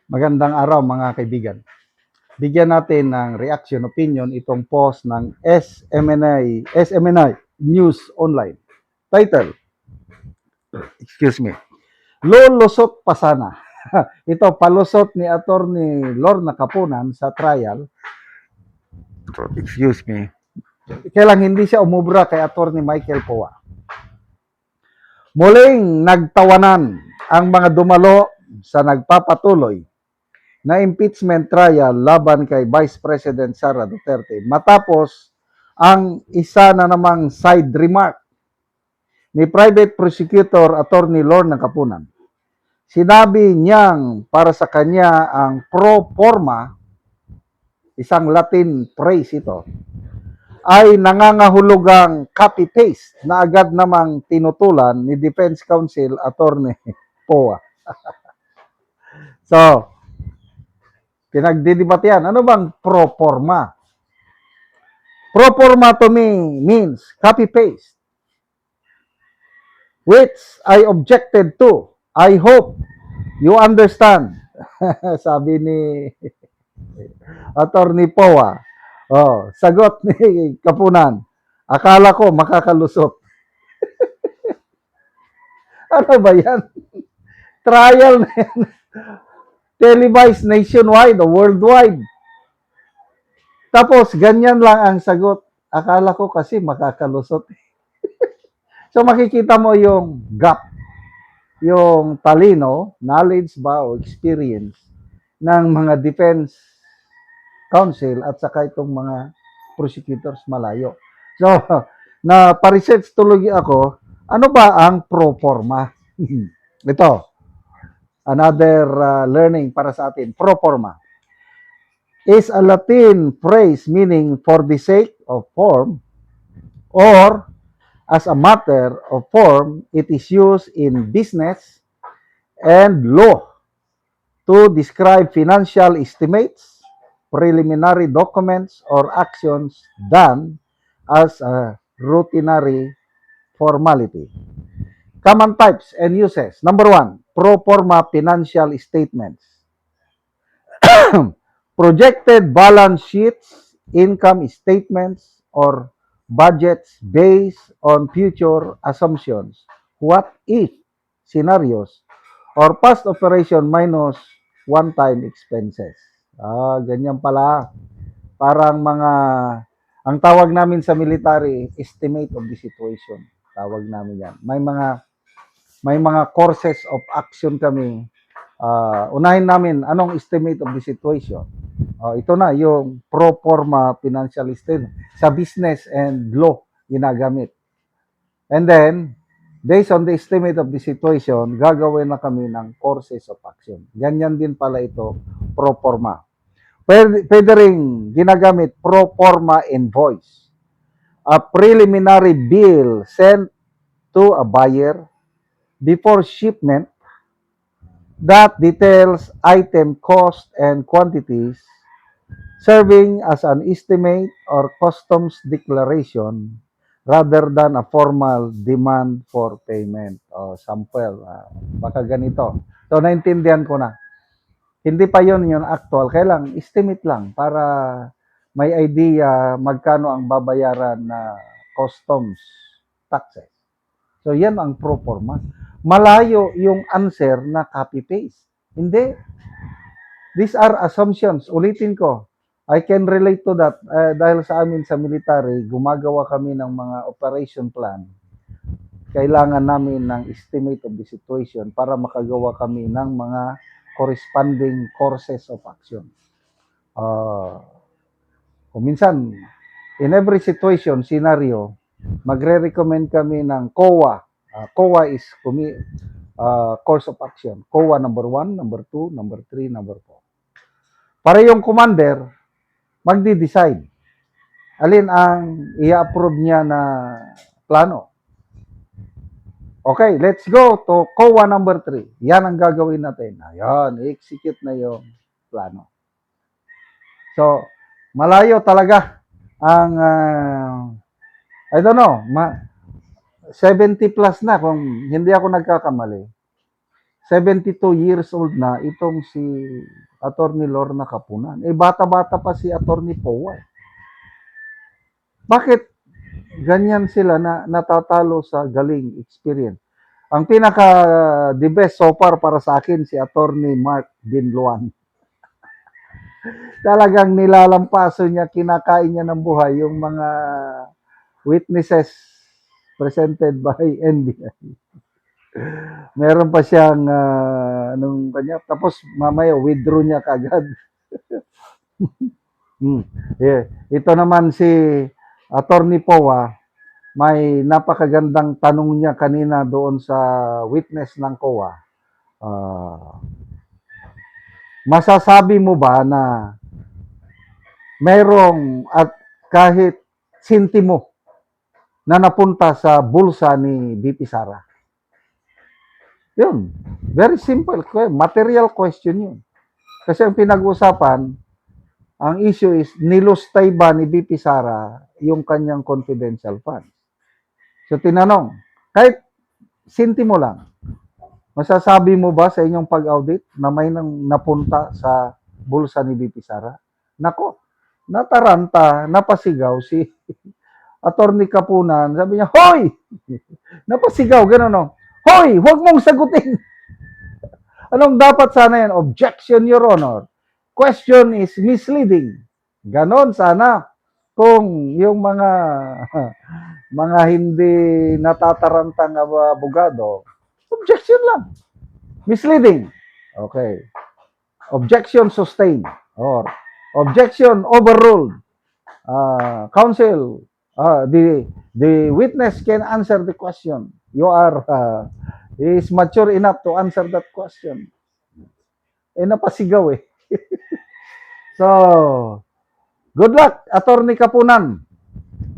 Magandang araw mga kaibigan. Bigyan natin ng reaction, opinion itong post ng SMNI News Online. Title, excuse me, Lulusot pa sana. Ito, palusot ni Attorney Lorna Capunan sa trial. Excuse me. Kailang hindi siya umubra kay Attorney Michael Poa. Muling nagtawanan ang mga dumalo sa nagpapatuloy na impeachment trial laban kay Vice President Sara Duterte matapos ang isa na namang side remark ni Private Prosecutor Attorney Lorna Capunan. Sinabi niyang para sa kanya ang pro forma, isang Latin phrase ito, ay nangangahulugang copy-paste na agad namang tinutulan ni Defense Counsel Attorney Poa. So, pinagdidebatehan, ano bang pro forma? Pro forma to me means copy-paste, which I objected to. I hope you understand. Sabi ni Attorney Poa. Oh, sagot ni Capunan. Akala ko makakalusot. Ano ba yan? Trial na yan. Televised nationwide o worldwide. Tapos, ganyan lang ang sagot. Akala ko kasi makakalusot. So, makikita mo yung gap, yung talino, knowledge ba o experience ng mga defense counsel at saka itong mga prosecutors malayo. So, na pa-research tuloy ako, ano ba ang pro forma? Ito, another learning para sa atin. Pro forma is a Latin phrase meaning for the sake of form or as a matter of form. It is used in business and law to describe financial estimates, preliminary documents, or actions done as a routinary formality. Common types and uses. Number 1, pro forma financial statements. Projected balance sheets, income statements, or budgets based on future assumptions, what if scenarios, or past operation minus one-time expenses. Ganyan pala. Parang ang tawag namin sa military, estimate of the situation. Tawag namin yan. May mga courses of action kami. Unahin namin, anong estimate of the situation? Ito na, yung pro forma financial statement. Sa business and law, ginagamit. And then, based on the estimate of the situation, gagawin na kami ng courses of action. Ganyan din pala ito, pro forma. Pwede rin ginagamit pro forma invoice. A preliminary bill sent to a buyer before shipment that details item cost and quantities, serving as an estimate or customs declaration rather than a formal demand for payment. Sample. Baka ganito. So, naintindihan ko na. Hindi pa yon yung actual. Kailang estimate lang para may idea magkano ang babayaran na customs taxes. So, yan ang pro forma. Malayo yung answer na copy-paste. Hindi. These are assumptions. Ulitin ko. I can relate to that. Dahil sa amin sa military, gumagawa kami ng mga operation plan. Kailangan namin ng estimate of the situation para makagawa kami ng mga corresponding courses of action. Kung minsan, in every situation, scenario, magre-recommend kami ng COA. COA is course of action. COA number 1, number 2, number 3, number 4. Para yung commander, magdi-decide. Alin ang i-approve niya na plano. Okay, let's go to COA number 3. Yan ang gagawin natin. Ayan, i-execute na yung plano. So, malayo talaga ang, I don't know, 70 plus na kung hindi ako nagkakamali. 72 years old na itong si Attorney Lorna Capunan. Eh, bata-bata pa si Attorney Powa. Bakit ganyan sila na natatalo sa galing experience? Ang pinaka the best so far para sa akin si Attorney Mark Binluan. Talagang nilalampaso niya, kinakain niya ng buhay yung mga witnesses presented by NBI. Meron pa siyang anong kanya, tapos mamaya withdraw niya kagad. Yeah. Ito naman si Attorney Powa, may napakagandang tanong niya kanina doon sa witness ng COA. Masasabi mo ba na merong at kahit sintimo na napunta sa bulsa ni BP Sara? Yun. Very simple. Material question yun. Kasi ang pinag-usapan, ang issue is, nilustay ba ni BP Sara yung kanyang confidential funds? So, tinanong, kahit sintimo lang, masasabi mo ba sa inyong pag-audit na may nang napunta sa bulsa ni BP Sara? Nako, nataranta, napasigaw si Attorney Capunan. Sabi niya, hoy! Napasigaw, gano'n no? Hoy, huwag mong sagutin! Anong dapat sana yan? Objection, Your Honor. Question is misleading. Ganon sana kung yung mga hindi natatarantang abogado, objection lang. Misleading. Okay. Objection sustained or objection overruled. Counsel, the witness can answer the question. You are is mature enough to answer that question. Eh, napasigaw eh. So, good luck, Attorney Capunan.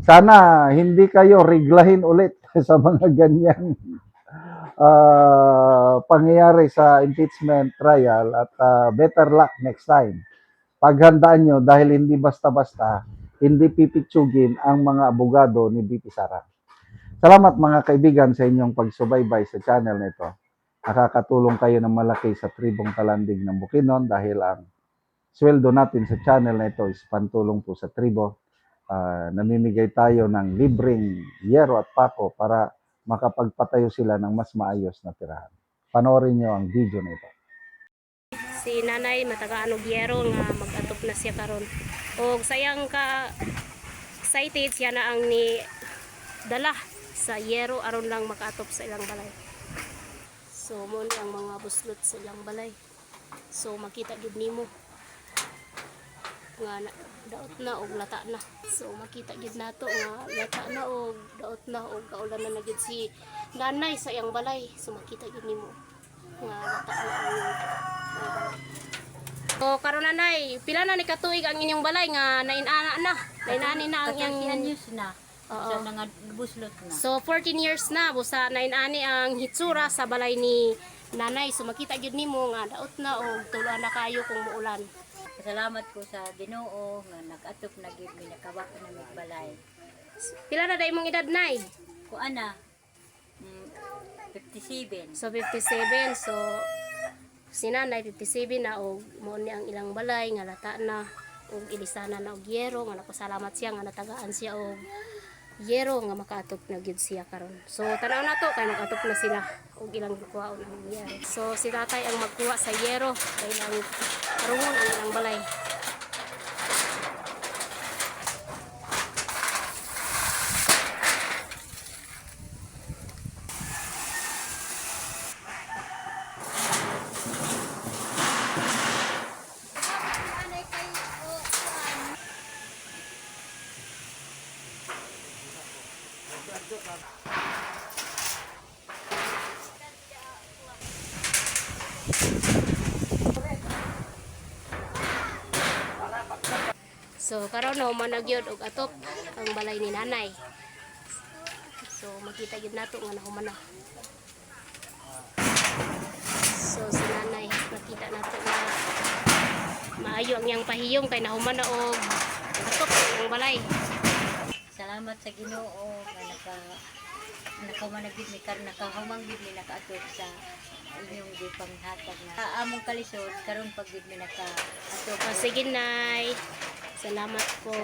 Sana hindi kayo reglahin ulit sa mga ganyang pangyayari sa impeachment trial at better luck next time. Paghandaan nyo dahil hindi basta-basta, hindi pipitsugin ang mga abogado ni BP Sara. Salamat mga kaibigan sa inyong pagsubaybay sa channel nito. Nakakatulong kayo ng malaki sa tribong Talandig ng Bukidnon dahil ang sweldo natin sa channel na ito is pantulong po sa tribo. Namimigay tayo ng libreng yero at pako para makapagpatayo sila ng mas maayos na tirahan. Panoorin nyo ang video na ito. Si nanay matagaan og yero nga mag-atop na siya karon. Og sayang ka excited siya na ang ni dala sa yero aron lang makaatop sa ilang balay. So mo ni ang mga buslot sa ilang balay. So makita gid nimo nga daot na og lata na. So makita gid nato nga lata na og daot na og kaulan na gid si nanay sa iyang balay. So makita gid nimo nga lata na ang so karon nanay, pila na ni katuig ang inyong balay nga nainana na. Nainani na ang iyang years na. Sa nga buslot na. So 14 years na busa nainani ang hitsura sa balay ni nanay. So makita gyud nimo nga daot na og tuloan na kayo kung muulan. Salamat ko sa Ginoo nga nag-atop na gid mi nakabak na mi balay. Pila na day mong edad nay? Ko ana 57. So 57. So si nanay 57 na og mo ni ang ilang balay nga lata na og ilisana na og yero nga napasalamat siya nga natagaan siya og yero nga makaatop na gid siya karon. So tanaw na to kay nag-atop na sila og ilang kuwaon ang yero. So si tatay ang magkuha sa yero kay lang karungon ang ilang balay. So karon no managyod og atop ang balay ni nanay. So makita gid nato nga nahuman na. So si nanay nakita nato na maayo ang iyang pahiyong kay nahuman na og atop ang balay. Salamat sa Ginoo nga nakahuman gid mi karon nakahumang gid mi nakaatop sa inyong gipanghatag na among kalisod karon pag gid mi naka atop. Sige, Nay. Salamat po.